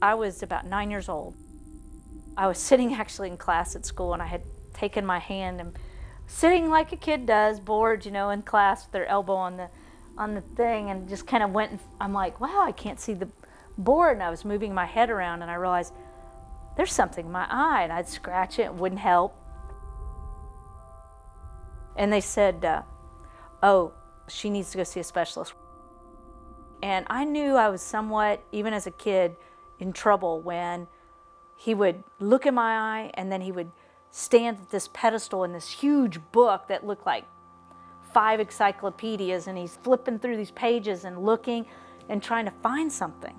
I was about 9 years old. I was sitting actually in class at school, and I had taken my hand and sitting like a kid does, bored, in class with their elbow on the thing, and just kind of went, and I'm like, wow, I can't see the board. And I was moving my head around, and I realized there's something in my eye, and I'd scratch it, it wouldn't help. And they said, oh, she needs to go see a specialist. And I knew I was somewhat, even as a kid, in trouble when he would look in my eye and then he would stand at this pedestal in this huge book that looked like 5 encyclopedias, and he's flipping through these pages and looking and trying to find something.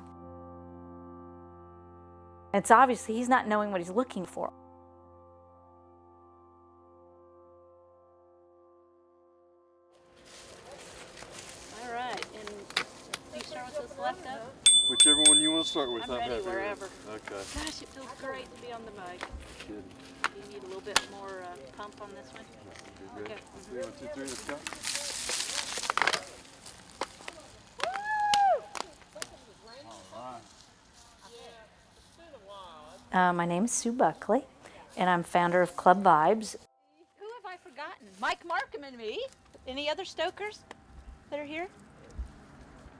It's obviously he's not knowing what he's looking for. All right, and you start with this left up? Whichever one you want to start with. I'm ready wherever. Okay. Gosh, it feels great to be on the bike. Good. You need a little bit more pump on this one? Good. Okay. 3, 1, 2, 3, let's go. My name is Sue Buckley, and I'm founder of Club Vibes. Who have I forgotten? Mike Markham and me. Any other Stokers that are here?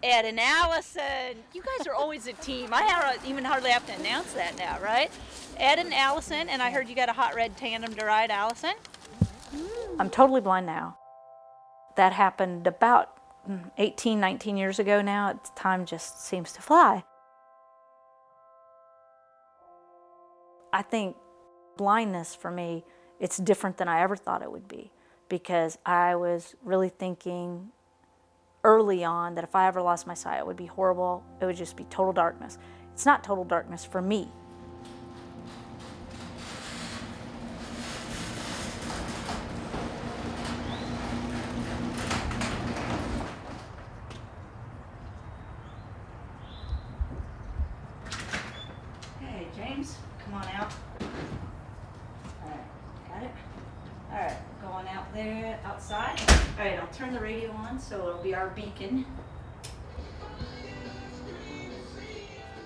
Ed and Allison. You guys are always a team. I even hardly have to announce that now, right? Ed and Allison, and I heard you got a hot red tandem to ride, Allison. I'm totally blind now. That happened about 18, 19 years ago now. Time just seems to fly. I think blindness for me, it's different than I ever thought it would be, because I was really thinking early on that if I ever lost my sight, it would be horrible. It would just be total darkness. It's not total darkness for me. Hey, James, come on out. All right, got it? All right, going out there, outside. All right, I'll turn the radio on so it'll be our beacon.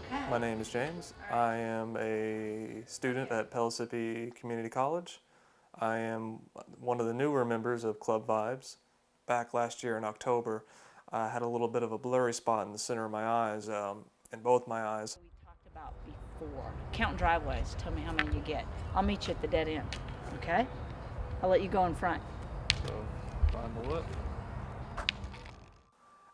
Okay. My name is James. I am a student at Pellissippi Community College. I am one of the newer members of Club Vibes. Back last year in October, I had a little bit of a blurry spot in the center of my eyes, in both my eyes. We talked about before. Counting driveways, tell me how many you get. I'll meet you at the dead end, okay? I'll let you go in front. So, find the look.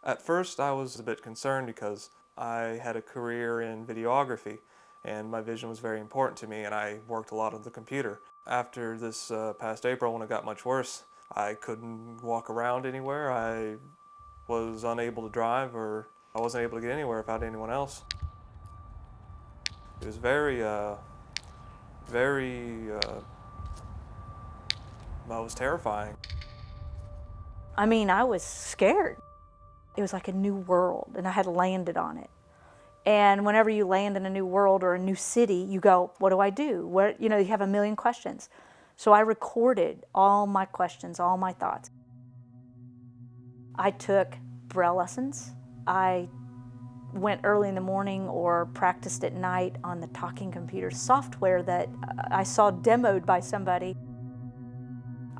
At first, I was a bit concerned because I had a career in videography and my vision was very important to me, and I worked a lot on the computer. After this past April, when it got much worse, I couldn't walk around anywhere. I was unable to drive, or I wasn't able to get anywhere without anyone else. It was that was terrifying. I mean, I was scared. It was like a new world, and I had landed on it. And whenever you land in a new world or a new city, you go, what do I do? What, you have a million questions. So I recorded all my questions, all my thoughts. I took Braille lessons. I went early in the morning or practiced at night on the talking computer software that I saw demoed by somebody.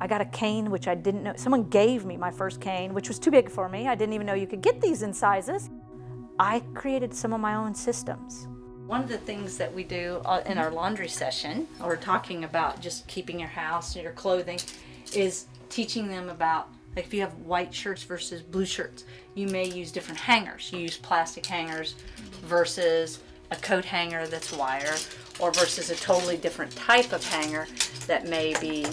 I got a cane, which I didn't know. Someone gave me my first cane, which was too big for me. I didn't even know you could get these in sizes. I created some of my own systems. One of the things that we do in our laundry session, or talking about just keeping your house and your clothing, is teaching them about, like, if you have white shirts versus blue shirts, you may use different hangers. You use plastic hangers versus a coat hanger that's wire, or versus a totally different type of hanger that may be,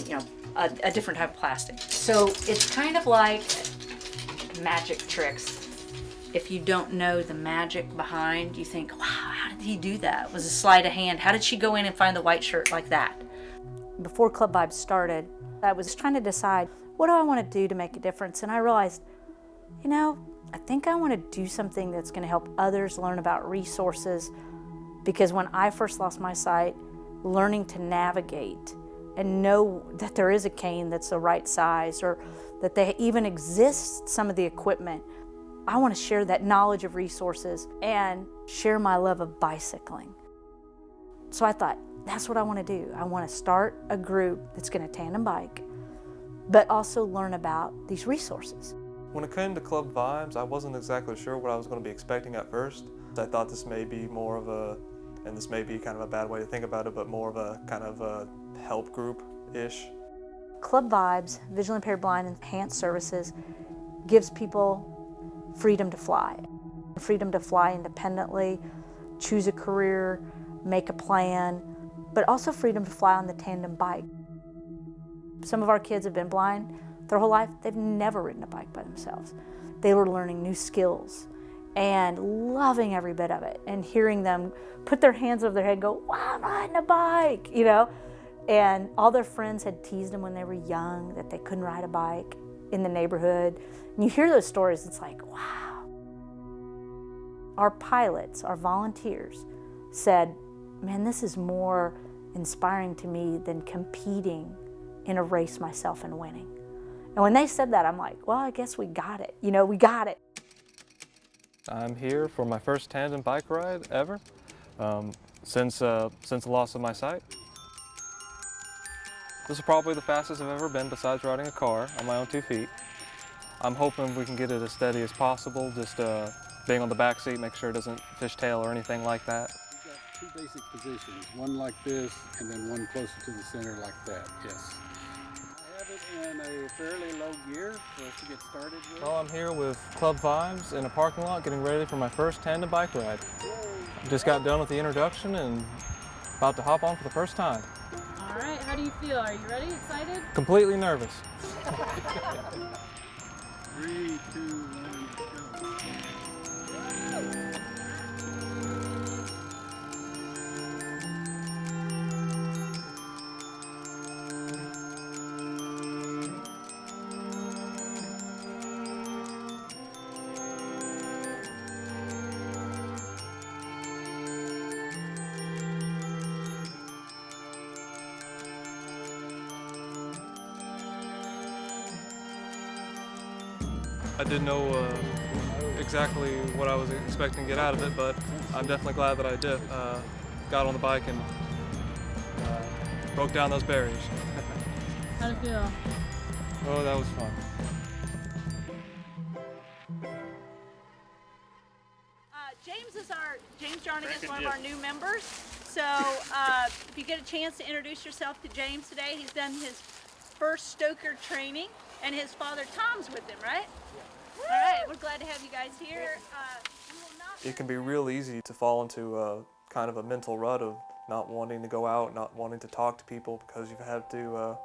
a different type of plastic. So it's kind of like magic tricks. If you don't know the magic behind, you think, wow, how did he do that? It was a sleight of hand. How did she go in and find the white shirt like that? Before Club Vibes started, I was trying to decide, what do I want to do to make a difference? And I realized, I think I want to do something that's going to help others learn about resources, because when I first lost my sight, learning to navigate and know that there is a cane that's the right size, or that they even exist, some of the equipment, I want to share that knowledge of resources and share my love of bicycling. So I thought, that's what I want to do. I want to start a group that's going to tandem bike, but also learn about these resources. When it came to Club Vibes, I wasn't exactly sure what I was going to be expecting at first. I thought this may be more of a, and this may be kind of a bad way to think about it, but more of a kind of a help group-ish. Club Vibes, Visually Impaired Blind Enhanced Services, gives people freedom to fly. Freedom to fly independently, choose a career, make a plan, but also freedom to fly on the tandem bike. Some of our kids have been blind their whole life. They've never ridden a bike by themselves. They were learning new skills and loving every bit of it, and hearing them put their hands over their head and go, wow, I'm riding a bike, you know? And all their friends had teased them when they were young that they couldn't ride a bike in the neighborhood. And you hear those stories, it's like, wow. Our pilots, our volunteers, said, man, this is more inspiring to me than competing in a race myself and winning. And when they said that, I'm like, well, I guess we got it. You know, we got it. I'm here for my first tandem bike ride ever since the loss of my sight. This is probably the fastest I've ever been besides riding a car on my own 2 feet. I'm hoping we can get it as steady as possible, just being on the back seat, make sure it doesn't fishtail or anything like that. We've got 2 basic positions, one like this and then one closer to the center like that, yes. I have it in a fairly low gear for us to get started with. Well, I'm here with Club Vibes in a parking lot getting ready for my first tandem bike ride. Just got done with the introduction and about to hop on for the first time. All right, how do you feel? Are you ready? Excited? Completely nervous. 3, 2, 1, go. I didn't know exactly what I was expecting to get out of it, but I'm definitely glad that I did. Got on the bike and broke down those barriers. How do you feel? Oh, that was fun. James Jarning is one of our new members. So if you get a chance to introduce yourself to James today, he's done his first stoker training, and his father Tom's with him, right? Yeah. All right, we're glad to have you guys here. It can be real easy to fall into kind of a mental rut of not wanting to go out, not wanting to talk to people, because you have to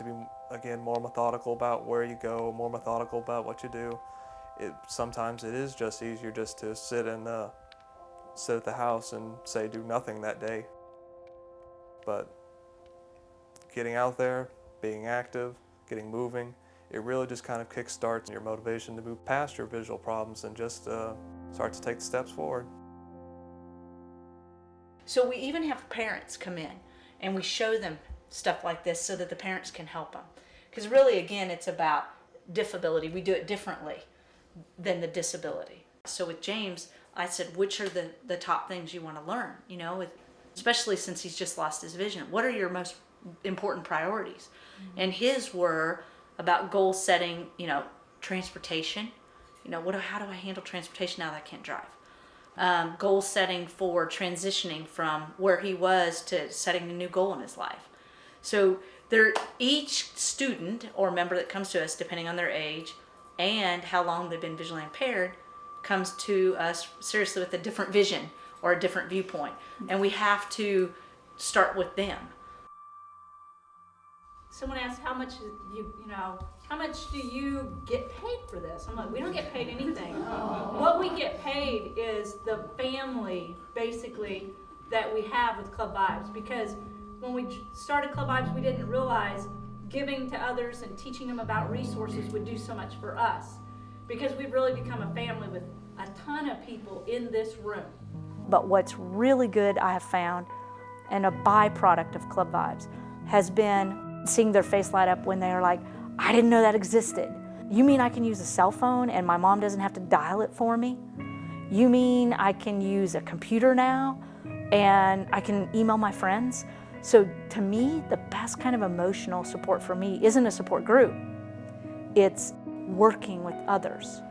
be, again, more methodical about where you go, more methodical about what you do. Sometimes it is just easier just to sit at the house and say do nothing that day. But getting out there, being active, getting moving, it really just kind of kickstarts your motivation to move past your visual problems and just start to take the steps forward. So we even have parents come in and we show them stuff like this so that the parents can help them. Because really, again, it's about diffability. We do it differently than the disability. So with James, I said, which are the top things you want to learn? You know, especially since he's just lost his vision. What are your most important priorities? Mm-hmm. And his were about goal setting, you know, transportation. You know, how do I handle transportation now that I can't drive? Goal setting for transitioning from where he was to setting a new goal in his life. So each student or member that comes to us, depending on their age and how long they've been visually impaired, comes to us seriously with a different vision or a different viewpoint. And we have to start with them. Someone asked how much how much do you get paid for this? I'm like, we don't get paid anything. What we get paid is the family, basically, that we have with Club Vibes. Because when we started Club Vibes, we didn't realize giving to others and teaching them about resources would do so much for us. Because we've really become a family with a ton of people in this room. But what's really good, I have found, and a byproduct of Club Vibes, has been seeing their face light up when they are like, I didn't know that existed. You mean I can use a cell phone and my mom doesn't have to dial it for me? You mean I can use a computer now and I can email my friends? So to me, the best kind of emotional support for me isn't a support group. It's working with others.